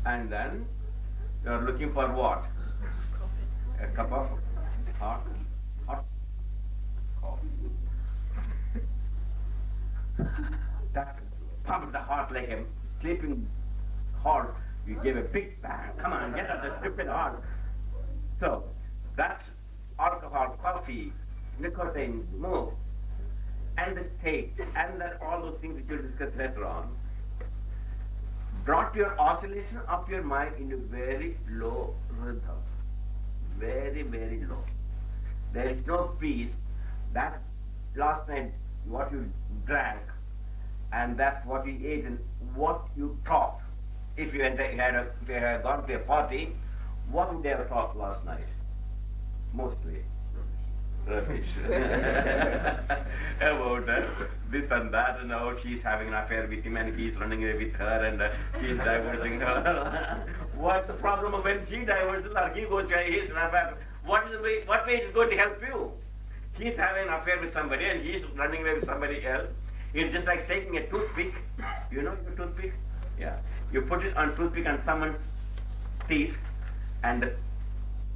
And then you are looking for what? A cup of hot coffee. That pumped the heart like a sleeping horse. You give a big bang. Come on, get up the stupid heart. So that alcohol, coffee, nicotine, smoke, and the state, and that all those things which we'll discuss later on, brought your oscillation of your mind into very low rhythm. Very, very low. There is no peace. That last night what you drank, and that's what you ate and what you talked. If you had gone to a party, what would they have talked last night? Mostly rubbish. About this and that, and how she's having an affair with him and he's running away with her and he's divorcing her. What's the problem when she divorces or he goes to his affair? What way it is going to help you? He's having an affair with somebody and he's running away with somebody else. It's just like taking a toothpick. You know the toothpick? Yeah. You put it on toothpick on someone's teeth and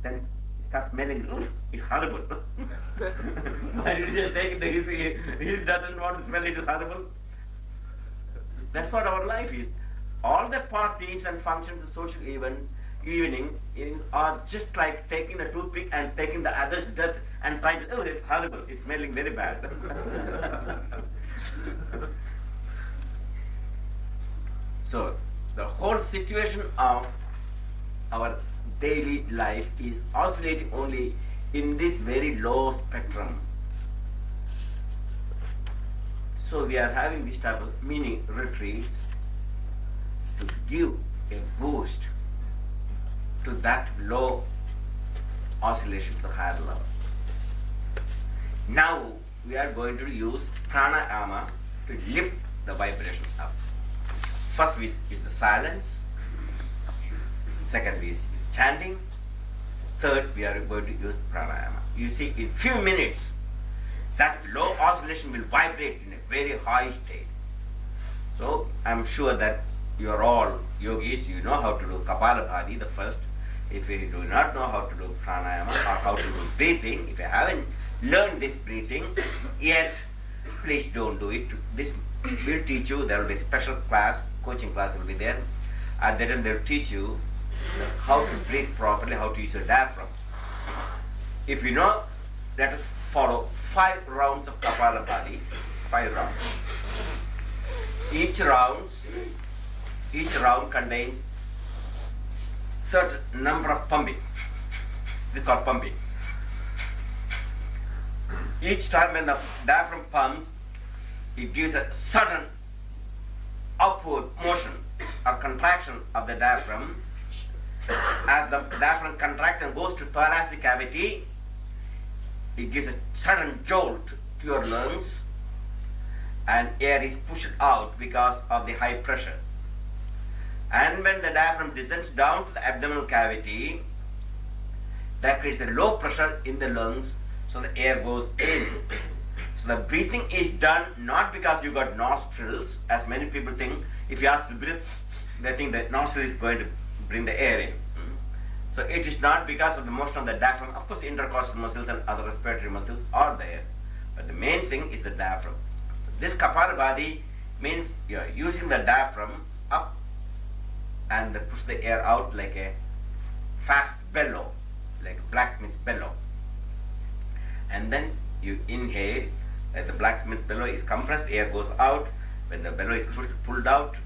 then start smelling. It's horrible. Why did you take it? He doesn't want to smell it. It's horrible. That's what our life is. All the parties and functions, the social evening are just like taking the toothpick and taking the other's dirt and trying to, it's horrible. It's smelling very bad. So, the whole situation of our daily life is oscillating only in this very low spectrum. So we are having this type of mini retreats to give a boost to that low oscillation to higher level. Now we are going to use pranayama to lift the vibration up. First is the silence, second is chanting, third we are going to use pranayama. You see, in few minutes that low oscillation will vibrate in a very high state. So I am sure that you are all yogis, you know how to do Kapalabhati, the first. If you do not know how to do pranayama or how to do breathing, if you haven't learned this breathing yet, please don't do it. This will teach you. There will be a special class, coaching class will be there. And then they will teach you how to breathe properly, how to use your diaphragm. If you know, let us follow 5 rounds of Kapalabhati, 5 rounds. Each round contains certain number of pumping. This is called pumping. Each time when the diaphragm pumps, it gives a sudden upward motion or contraction of the diaphragm. As the diaphragm contracts and goes to thoracic cavity, it gives a sudden jolt to your lungs and air is pushed out because of the high pressure. And when the diaphragm descends down to the abdominal cavity, that creates a low pressure in the lungs, so the air goes in. So the breathing is done not because you got nostrils, as many people think. If you ask to breathe, they think that nostril is going to bring the air in. So it is not because of the motion of the diaphragm. Of course, intercostal muscles and other respiratory muscles are there, but the main thing is the diaphragm. This Kapalabhati means you are using the diaphragm up and push the air out like a fast bellow, like a blacksmith's bellow. And then you inhale, the blacksmith bellow is compressed, air goes out. When the bellow is pulled out,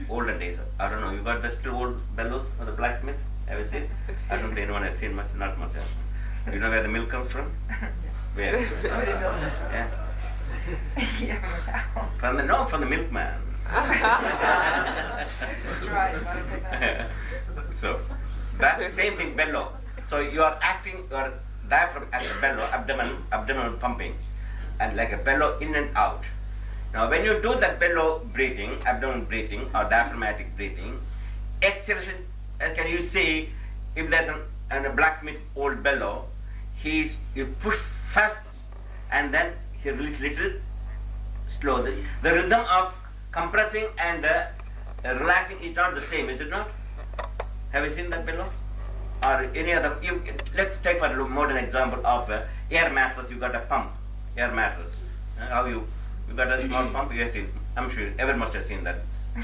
older days, I don't know, you got the still old bellows for the blacksmiths? Have you seen? I don't think anyone has seen much, not much. You know where the milk comes from? Where? Yeah. From the milkman. That's right. So that's the same thing, bellow. So you are acting your diaphragm as a bellow, abdominal pumping, and like a bellow in and out. Now when you do that bellow breathing, abdominal breathing or diaphragmatic breathing, acceleration, can you see if there's a blacksmith old bellow, you push fast and then he release little slow. The rhythm of compressing and relaxing is not the same, is it not? Have you seen that below? Or any other? Let's take for a modern example of air mattress. You got a pump, air mattress. How you got a small pump? You have seen. I'm sure everyone must have seen that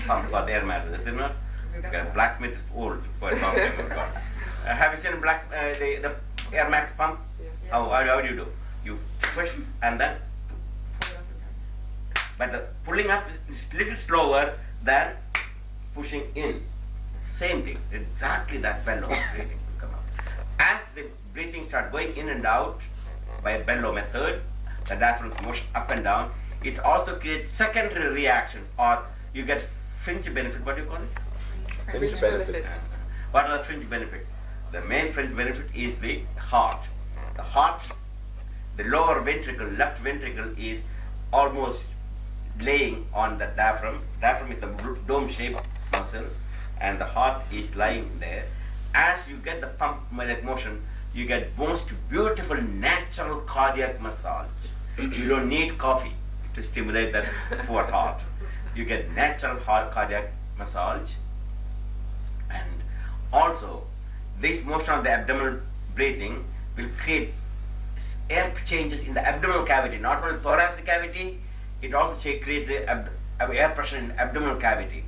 pump for the air mattress, is it not? Blacksmith is old, quite long time ago. Have you seen the air mattress pump? Yeah. How do you do? You push and then. But the pulling up is little slower than pushing in. Same thing, exactly that bellow breathing will come out. As the breathing starts going in and out by a bellow method, the diaphragm's motion up and down, it also creates secondary reaction, or you get fringe benefit. What do you call it? Fringe benefits. What are the fringe benefits? The main fringe benefit is the heart. The heart, the lower ventricle, left ventricle is almost laying on the diaphragm. Diaphragm is a dome-shaped muscle, and the heart is lying there. As you get the pump motion, you get most beautiful natural cardiac massage. You don't need coffee to stimulate that poor heart. You get natural heart cardiac massage. And also, this motion of the abdominal breathing will create air changes in the abdominal cavity, not only thoracic cavity, it also creates the air pressure in the abdominal cavity.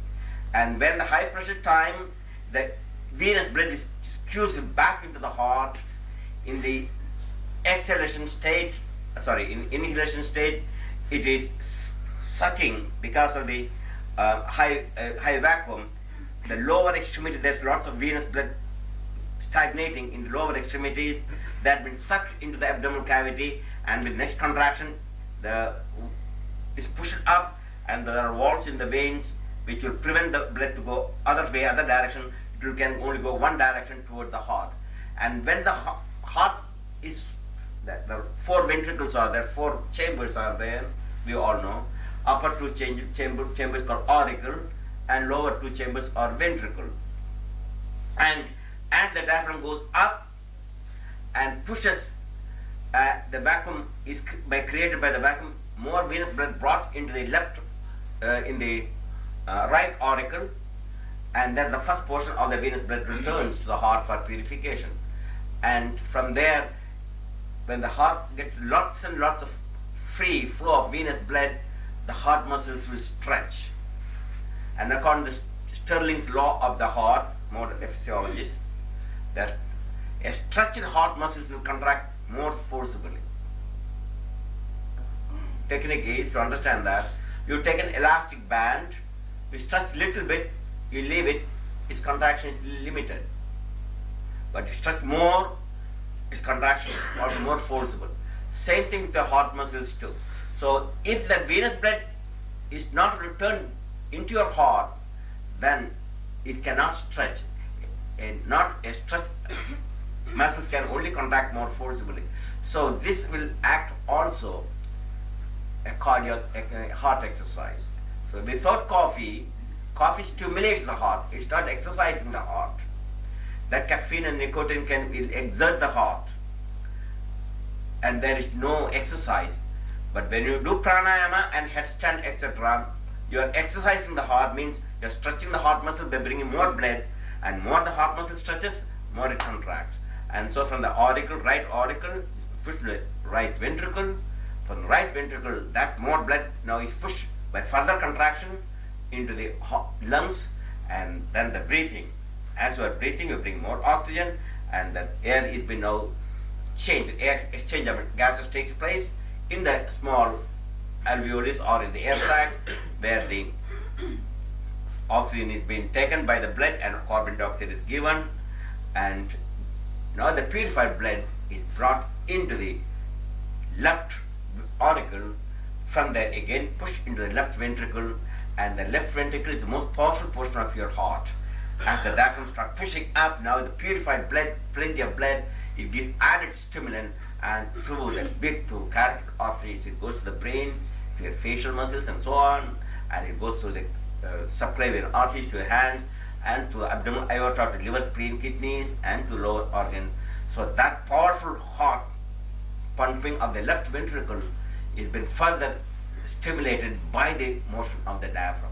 And when the high pressure time, the venous blood is squeezed back into the heart. In the exhalation state, in inhalation state, it is sucking because of the high vacuum. The lower extremity, there's lots of venous blood stagnating in the lower extremities that will suck into the abdominal cavity, and with next contraction, is pushed up, and there are walls in the veins which will prevent the blood to go other direction. It can only go one direction toward the heart. And when the heart is, the four ventricles are there, four chambers are there, we all know. Upper two chambers called auricle, and lower two chambers are ventricle. And as the diaphragm goes up and pushes, the vacuum is created by the vacuum, more venous blood brought into the left, in the right auricle, and then the first portion of the venous blood returns to the heart for purification. And from there, when the heart gets lots and lots of free flow of venous blood, the heart muscles will stretch. And according to Sterling's law of the heart, modern physiologist, that a stretched heart muscles will contract more forcibly. Technique is to understand that you take an elastic band, you stretch a little bit, you leave it, its contraction is limited. But you stretch more, its contraction is also more forcible. Same thing with the heart muscles too. So if the venous blood is not returned into your heart, then it cannot stretch. And not a stretch muscles can only contract more forcibly. So this will act also a heart exercise. So without coffee stimulates the heart. It's not exercising the heart. That caffeine and nicotine will exert the heart, and there is no exercise. But when you do pranayama and headstand, etc., you are exercising the heart, means you are stretching the heart muscle by bringing more blood, and more the heart muscle stretches, more it contracts. And so from the auricle, right auricle, push the right ventricle. From the right ventricle, that more blood now is pushed by further contraction into the lungs, and then the breathing. As you are breathing, you bring more oxygen, and the air is being now changed. The air exchange of gases takes place in the small alveolus or in the air sacs, where the oxygen is being taken by the blood and carbon dioxide is given, and now the purified blood is brought into the left auricle. From there again pushed into the left ventricle, and the left ventricle is the most powerful portion of your heart. As the diaphragm starts pushing up, now the purified blood, plenty of blood, it gives added stimulant, and through the big two carotid arteries it goes to the brain, to your facial muscles and so on, and it goes through the subclavian arteries to your hands, and to the abdominal aorta, to liver, spleen, kidneys, and to lower organs. So that powerful heart pumping of the left ventricle has been further stimulated by the motion of the diaphragm.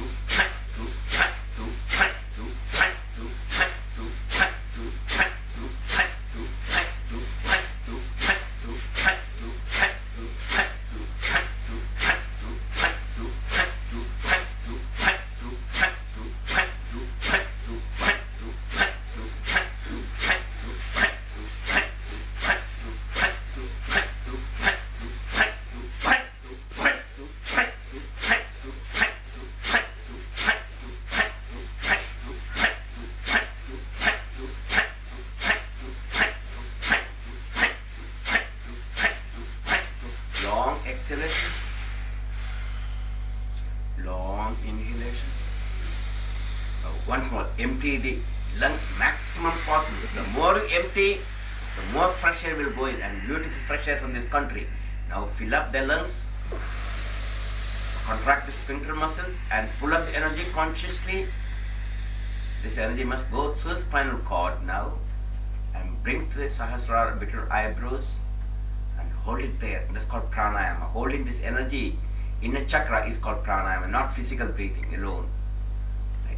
Long inhalation. Once more, empty the lungs maximum possible. The more you empty, the more fresh air will go in, and beautiful fresh air from this country. Now fill up the lungs, contract the sphincter muscles, and pull up the energy consciously. This energy must go through the spinal cord now, and bring to the Sahasrara between eyebrows, and hold it there. That's called pranayama. Holding this energy in a chakra is called pranayama, not physical breathing alone.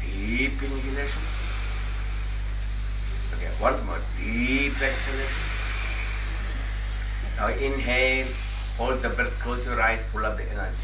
Deep inhalation. Okay, once more. Deep exhalation. Now inhale, hold the breath, close your eyes, pull up the energy.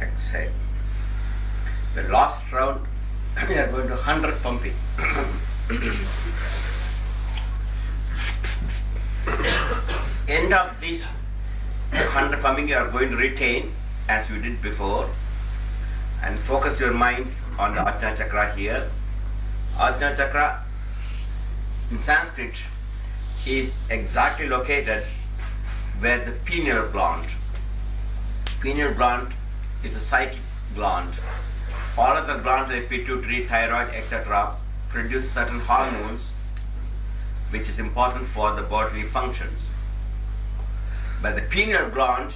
Exhale. The last round, we are going to 100 pumping. End of this 100 pumping, you are going to retain as you did before and focus your mind on the Ajna Chakra here. Ajna Chakra in Sanskrit is exactly located where the pineal gland. Pineal gland is a psychic gland. All other glands like pituitary, thyroid, etc. produce certain hormones which is important for the bodily functions. But the pineal gland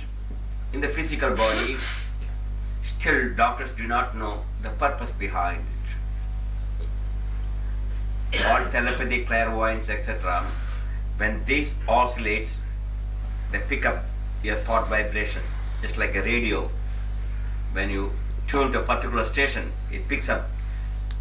in the physical body, still doctors do not know the purpose behind it. All telepathy, clairvoyance, etc. When this oscillates, they pick up your thought vibration, just like a radio. When you tune to a particular station, it picks up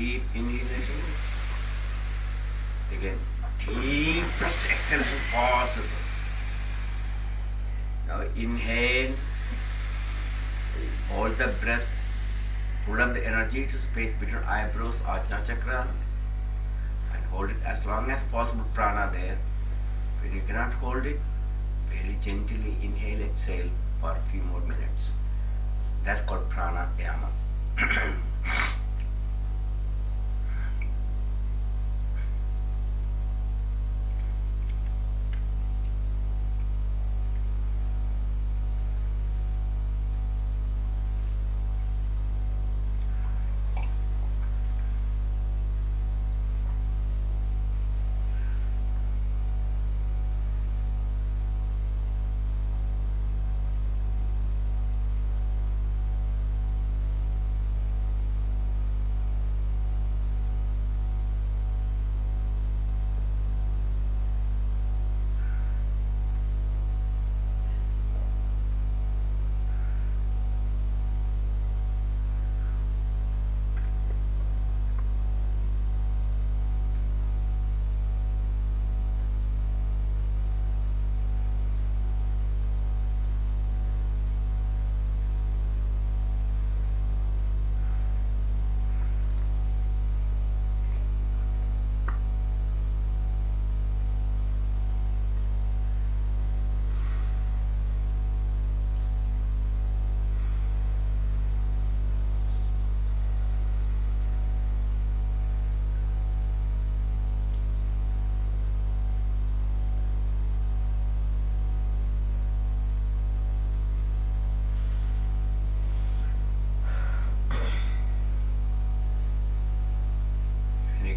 deep inhalation. Again, deepest exhalation possible. Now inhale, hold the breath, pull up the energy to space between eyebrows, Ajna chakra, and hold it as long as possible, prana there. When you cannot hold it, very gently inhale, exhale for a few more minutes. That's called pranayama.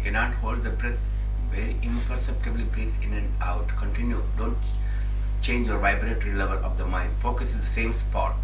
Cannot hold the breath, very imperceptibly breathe in and out. Continue. Don't change your vibratory level of the mind. Focus in the same spot.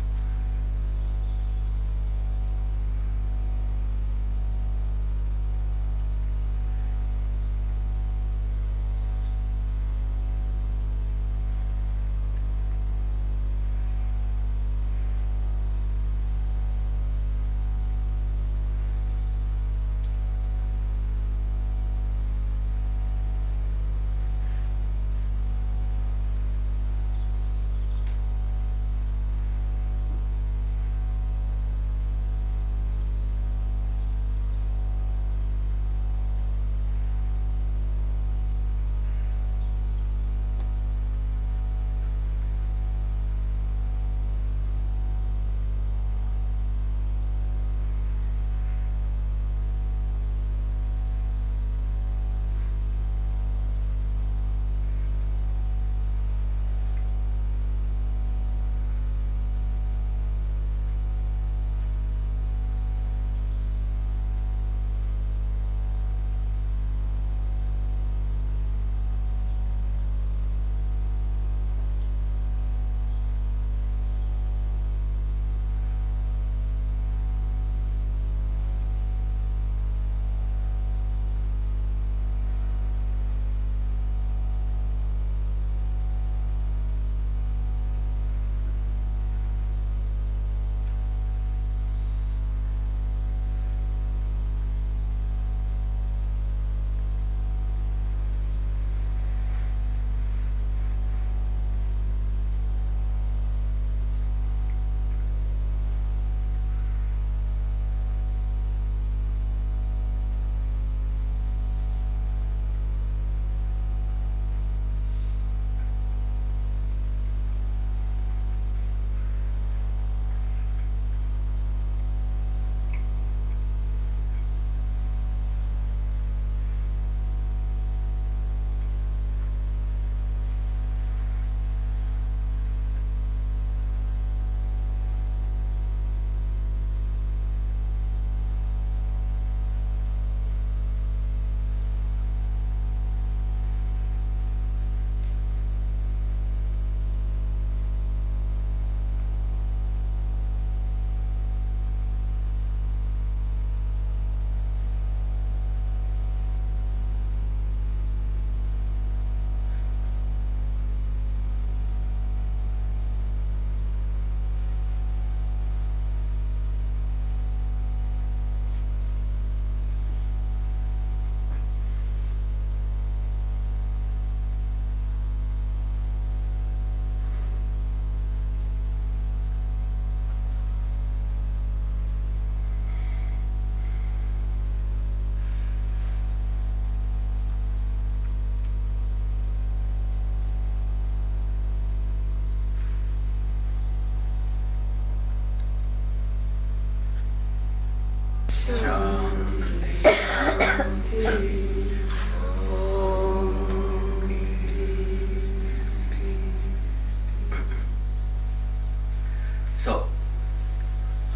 So,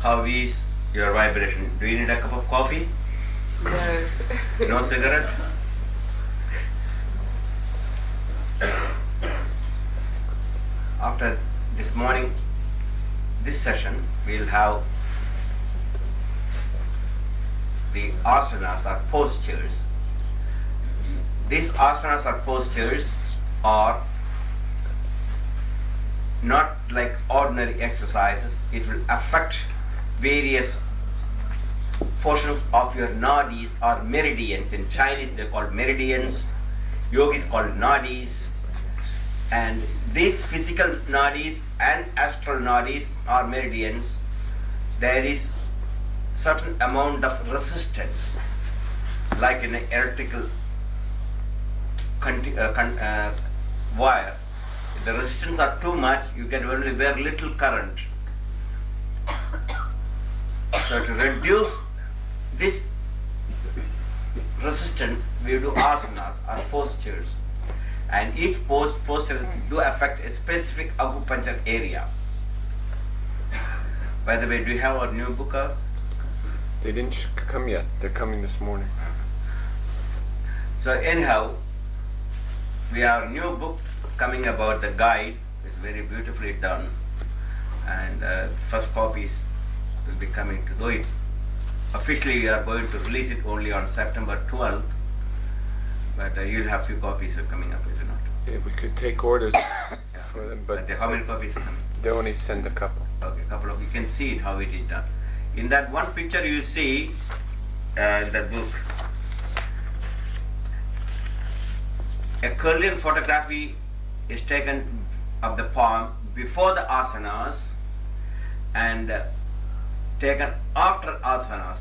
how is your vibration? Do you need a cup of coffee? No. No cigarette? After this morning, this session, we'll have the asanas or postures. These asanas or postures are not like ordinary exercises. It will affect various portions of your nadis or meridians. In Chinese they're called meridians, yogis called nadis, and these physical nadis and astral nadis or meridians, there is certain amount of resistance, like in an electrical wire. If the resistance are too much, you can only bear little current. So to reduce this resistance, we do asanas or postures, and each posture do affect a specific acupuncture area. By the way, do you have our new book out? They didn't come yet. They're coming this morning. So anyhow, we have a new book coming about the guide. It's very beautifully done, and first copies will be coming to do it. Officially, we are going to release it only on September 12th, but you'll have few copies coming up, is it not? Yeah, we could take orders for them, but How many copies are coming? they only send a couple. Okay, couple of. You can see it how it is done. In that one picture you see in that book, a Kurlian photography is taken of the palm before the asanas and taken after asanas.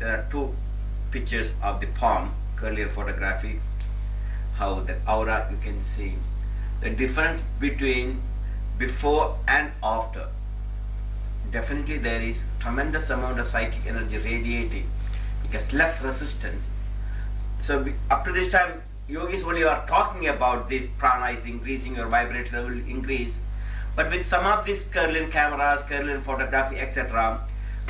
There are two pictures of the palm, Kurlian photography, how the aura you can see. The difference between before and after. Definitely there is tremendous amount of psychic energy radiating because less resistance. So up to this time, yogis only are talking about this prana is increasing, your vibration will increase. But with some of these Kurlian cameras, Kurlian photography, etc.,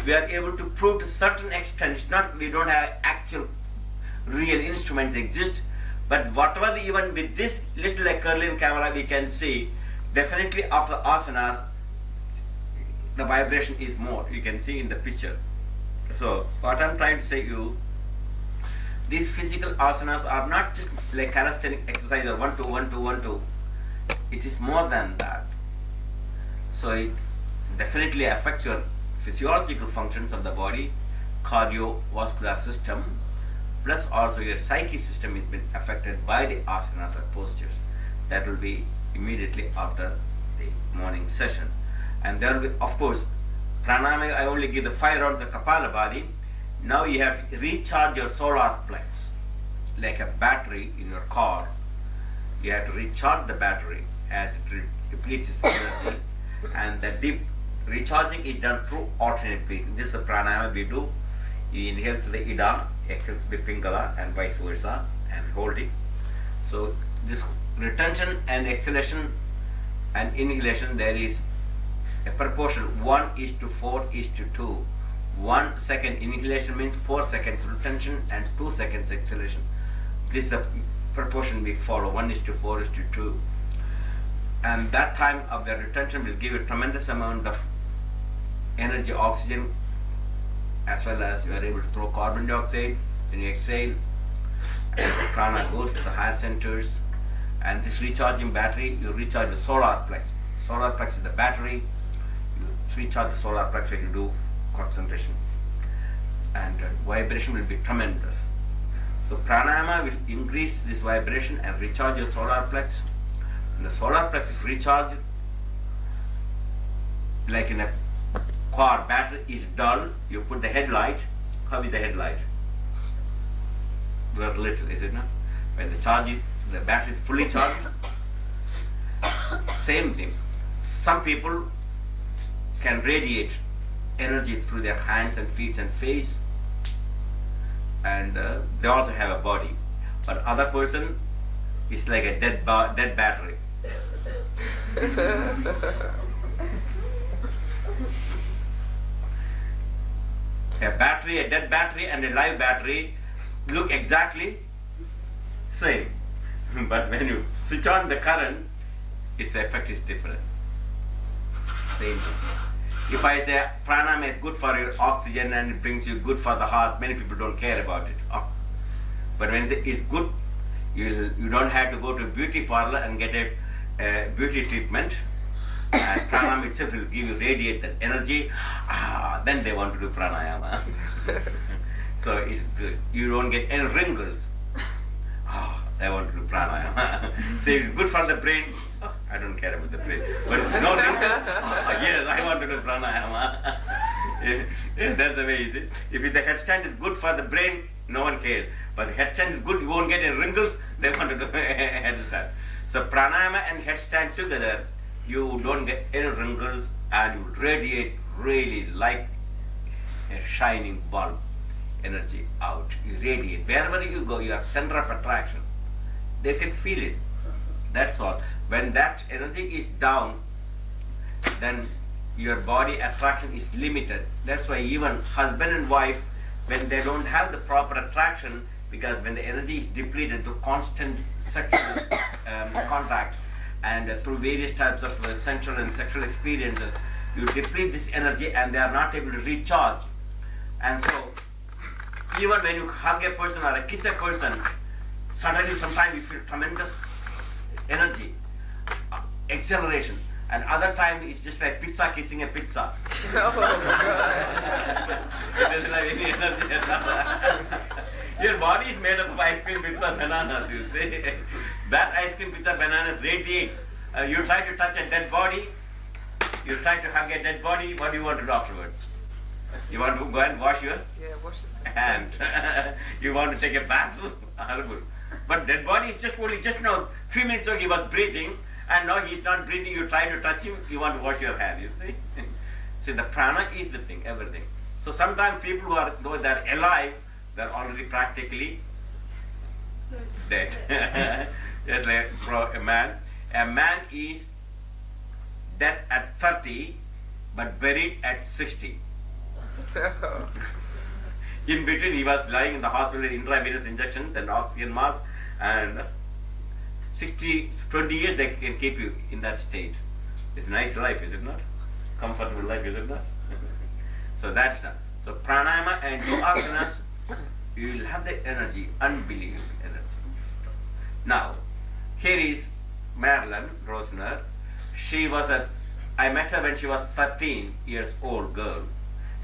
we are able to prove to certain extent. It's not we don't have actual real instruments exist, but whatever even with this little Kurlian camera we can see, definitely after asanas, the vibration is more. You can see in the picture. So what I'm trying to say to you, these physical asanas are not just like calisthenic exercise or 1 2 1 2 1 2. It is more than that. So it definitely affects your physiological functions of the body, cardiovascular system, plus also your psychic system is been affected by the asanas or postures. That will be immediately after the morning session. And there will be, of course, pranayama, I only give the 5 rounds of Kapalabhati. Now you have to recharge your solar plex, like a battery in your car. You have to recharge the battery as it depletes its energy, and the deep recharging is done through alternate breathing. This is a pranayama we do. You inhale to the Ida, exhale to the Pingala, and vice versa, and hold it. So this retention and exhalation and inhalation, there is a proportion 1:4:2. 1 second inhalation means 4 seconds retention and 2 seconds exhalation. This is the proportion we follow, 1:4:2. And that time of the retention will give a tremendous amount of energy, oxygen, as well as you are able to throw carbon dioxide when you exhale, and the prana goes to the higher centers. And this recharging battery, you recharge the solar plex. Solar plex is the battery. You recharge the solar plex when you do concentration, and vibration will be tremendous. So pranayama will increase this vibration and recharge your solar plex. When the solar plex is recharged, like in a car battery is dull, you put the headlight. How is the headlight? Very little, is it not? When the battery is fully charged, same thing. Some people can radiate energy through their hands and feet and face, and they also have a body. But other person is like a dead battery. A battery, a dead battery and a live battery look exactly same. But when you switch on the current, its effect is different. Same thing. If I say pranayama is good for your oxygen and it brings you good for the heart, many people don't care about it. Oh. But when it's good, you don't have to go to a beauty parlor and get a beauty treatment. And pranayama itself will give you radiate that energy. Then they want to do pranayama. So it's good. You don't get any wrinkles. They want to do pranayama. So it's good for the brain. I don't care about the brain. But it's no wrinkles. Yes, I want to do pranayama. That's the way it is. If the headstand is good for the brain, no one cares. But the headstand is good, you won't get any wrinkles, they want to do headstand. So pranayama and headstand together, you don't get any wrinkles and you radiate really like a shining bulb energy out. You radiate. Wherever you go, you are center of attraction. They can feel it. That's all. When that energy is down, then your body attraction is limited. That's why even husband and wife, when they don't have the proper attraction, because when the energy is depleted through constant sexual contact and through various types of sensual and sexual experiences, you deplete this energy and they are not able to recharge. And so, even when you hug a person or kiss a person, suddenly sometimes you feel tremendous energy, acceleration. And other times it's just like pizza kissing a pizza. It doesn't have any energy at all. Your body is made up of ice cream, pizza, bananas, you see. That ice cream, pizza, bananas radiates. You try to touch a dead body, you try to hug a dead body, what do you want to do afterwards? You want to go and wash your hands. You want to take a bath? Horrible. But dead body is just now, few minutes ago he was breathing, and now he's not breathing, you try to touch him, you want to wash your hand, you see. See, the prana is the thing, everything. So sometimes people though they're alive, they're already practically dead. Just like a man. A man is dead at 30, but buried at 60. In between, he was lying in the hospital with intravenous injections and oxygen mask, and 20 years they can keep you in that state. It's a nice life, is it not? Comfortable life, is it not? So that's not. So pranayama and asanas, you will have the energy, unbelievable energy. Now, here is Marilyn Rosner. I met her when she was 13 years old girl.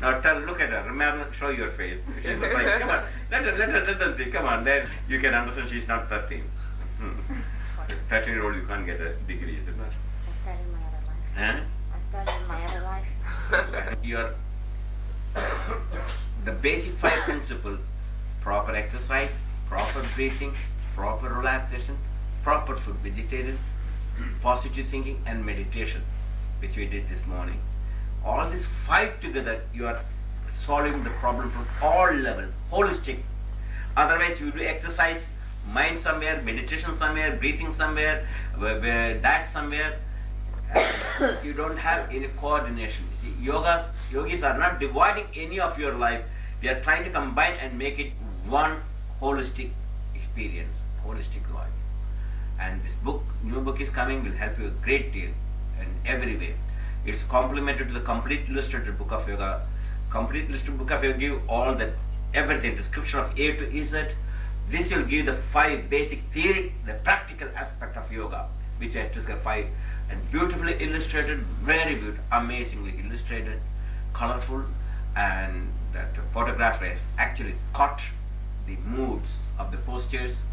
Now look at her, Marilyn, show your face. She's like, come on, let them see, come on, then you can understand she's not 13. 13-year-old, you can't get a degree, is it not? I started my other life. Huh? I started my other life. The basic 5 principles: proper exercise, proper breathing, proper relaxation, proper food, vegetarian, positive thinking and meditation, which we did this morning. All these 5 together, you are solving the problem from all levels, holistic. Otherwise you do exercise, mind somewhere, meditation somewhere, breathing somewhere, diet somewhere, you don't have any coordination. You see, yogis are not dividing any of your life. They are trying to combine and make it one holistic experience, holistic life. And this book, new book is coming, will help you a great deal in every way. It's complementary to the complete illustrated book of yoga. Complete illustrated book of yoga give all that, everything, description of A to Z. This will give the 5 basic theory, the practical aspect of yoga, which I described 5, and beautifully illustrated, very beautiful, amazingly illustrated, colorful, and that photographer has actually caught the moods of the postures.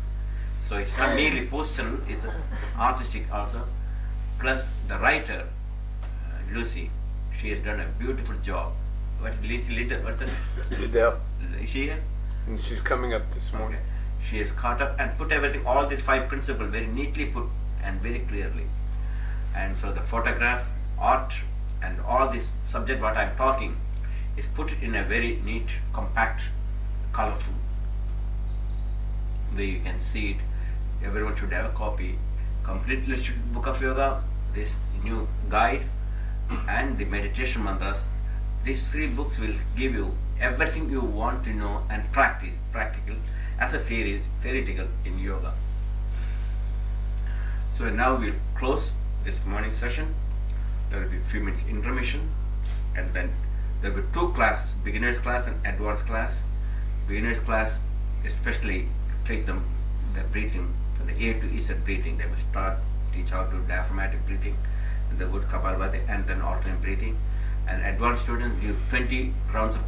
So it's not merely postural, it's artistic also. Plus the writer, Lucy, she has done a beautiful job. What is Lucy Liddell? What's her name? Liddell. Is she here? And she's coming up this morning. Okay. She has caught up and put everything, all these 5 principles very neatly put and very clearly. And so the photograph, art, and all this subject what I'm talking is put in a very neat, compact, colorful way. You can see it. Everyone should have a copy. Complete illustrated book of yoga, this new guide, and the meditation mantras these 3 books will give you everything you want to know and practice, practical, as a theoretical in yoga. So now we'll close this morning session. There will be a few minutes intermission, and then there will be 2 classes, beginners class and advanced class. Beginners class especially teach them the breathing, from the A to Z breathing. They will teach how to diaphragmatic breathing, and the good Kapalabhati, and then alternate breathing. And advanced students give 20 rounds of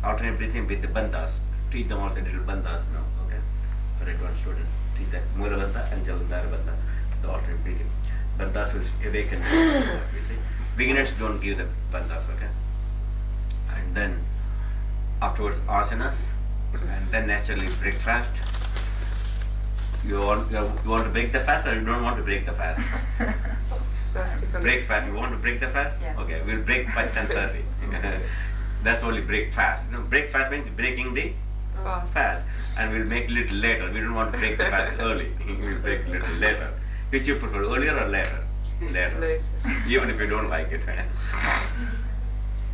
alternate breathing with the bandhas. Teach them also little bandhas now, okay? For advanced students, teach that Mula Bandha and Jalandhara Bandha, the alternate breathing. Bandhas will awaken them, you see. Beginners don't give the bandhas, okay? And then afterwards asanas, and then naturally breakfast. You want to break the fast, or you don't want to break the fast? Break fast. You want to break the fast? Yes. Okay, we'll break by 10:30. That's only break fast. Break fast means breaking the fast, and we'll make a little later. We don't want to break the fast early. We'll break a little later. Which you prefer, earlier or later? Later. Even if you don't like it.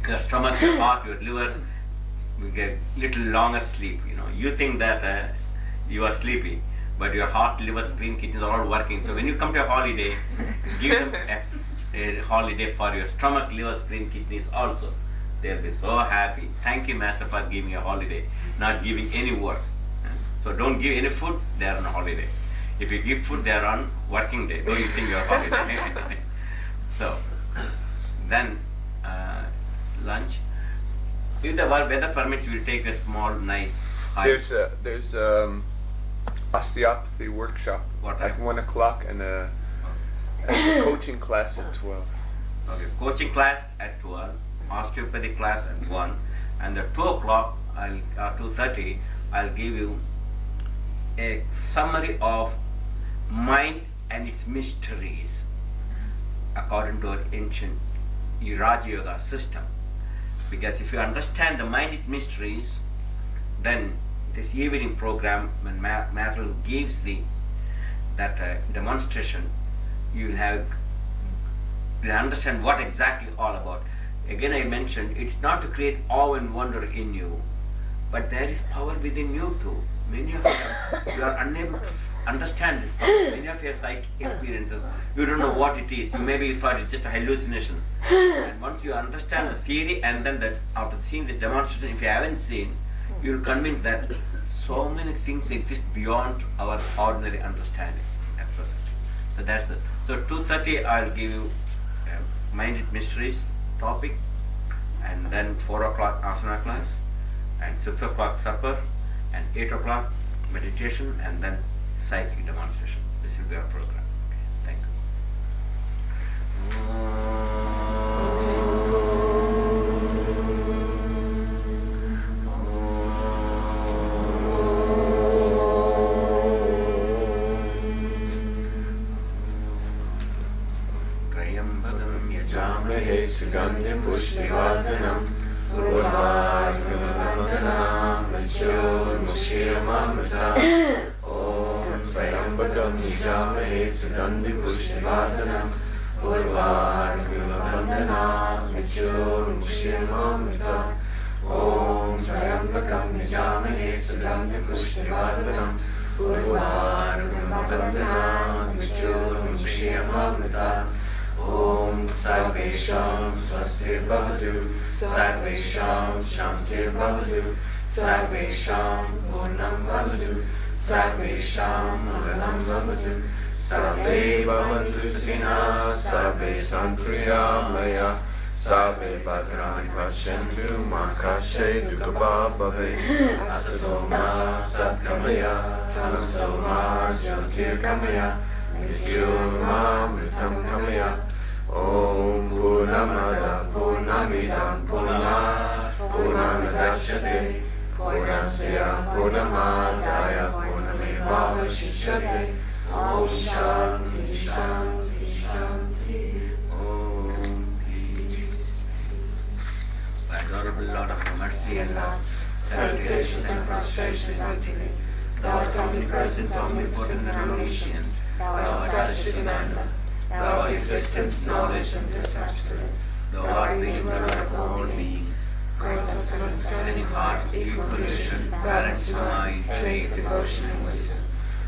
Your stomach, your heart, your liver will get little longer sleep. You think that you are sleepy, but your heart, liver, spleen, kidneys are all working. So when you come to a holiday, give them a holiday for your stomach, liver, spleen, kidneys also. They'll be so happy. Thank you, Master, for giving a holiday, not giving any work. So don't give any food, they are on holiday. If you give food, they are on working day. Don't you think you are holiday? So then lunch. If the weather permits, we'll take a small, nice hike. There's osteopathy workshop What at time? 1 o'clock and a coaching class at 12. Okay, coaching class at 12, osteopathy class at 1, and at 2 o'clock, 2:30, I'll give you a summary of mind and its mysteries according to our ancient Raja Yoga system. Because if you understand the mind and its mysteries, then this evening program, when Madeline gives that demonstration, you'll understand what exactly all about. Again, I mentioned it's not to create awe and wonder in you, but there is power within you too. Many of you are unable to understand this power. Many of your psychic experiences, you don't know what it is. You thought it's just a hallucination. And once you understand the theory, and then after seeing the demonstration, if you haven't seen, you'll convince that so many things exist beyond our ordinary understanding at present. So that's it. So 2:30 I'll give you Mind and Mysteries topic, and then 4 o'clock asana class, and 6 o'clock supper, and 8 o'clock meditation, and then cycling demonstration. This will be our program. Okay, thank you. Sugandhim Pushtivardhanam Urvargamavandanam Machurmushiyamamrita Om Trayambakam Nijamahe Sugandhim Pushtivardhanam Urvargamavandanam Machurmushiyamamrita Om Trayambakam Nijamahe Sugandhim Pushtivardhanam Urvargamavandanam Machurmushiyamamrita Om Sarvesham Swastir Bhavatu Sarvesham Shantir Bhavatu Sarvesham Purnam Bhavatu Sarvesham Mangalam Bhavatu Sarve Bhavantu Sukhina Sarve Santriyamaya Sarve Bhadrani Pasyantu Ma Kashetu Kaba Bhave Asato Ma Satkamaya Tamaso Ma Jyotir Kamaya Vidyurma Mritam Kamaya Om Purnamada Purnamidam Purnamadachyate Purnasya Purnamadaya Purnamevavashishyate Om Shanti Shanti Shanti Om Peace. By adorable Lord of mercy and love, salutations and prostrations unto thee, thou art omnipresent, omnipotent, and omniscient. Thou art Satchitananda. Thou art existence, knowledge, and bliss absolute. Thou art the eternal of all balance your mind, faith, devotion, and wisdom.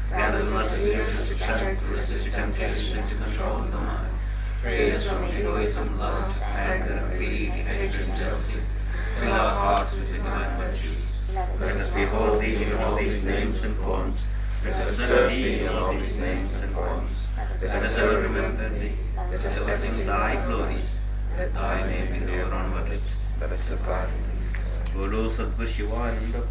Grant us not the spiritual strength to resist temptation and to control the mind. Free us from egoism, lust, anger, greed, hatred, and jealousy. Fill our hearts with divine virtues. Let us behold Thee in all these names and forms. Let us serve Thee in all these names and forms. Let us ever remember Thee. Let us sing Thy glories. Let Thy name be known on earth. Let us abide in Thee. Guru Sadguru Shivananda.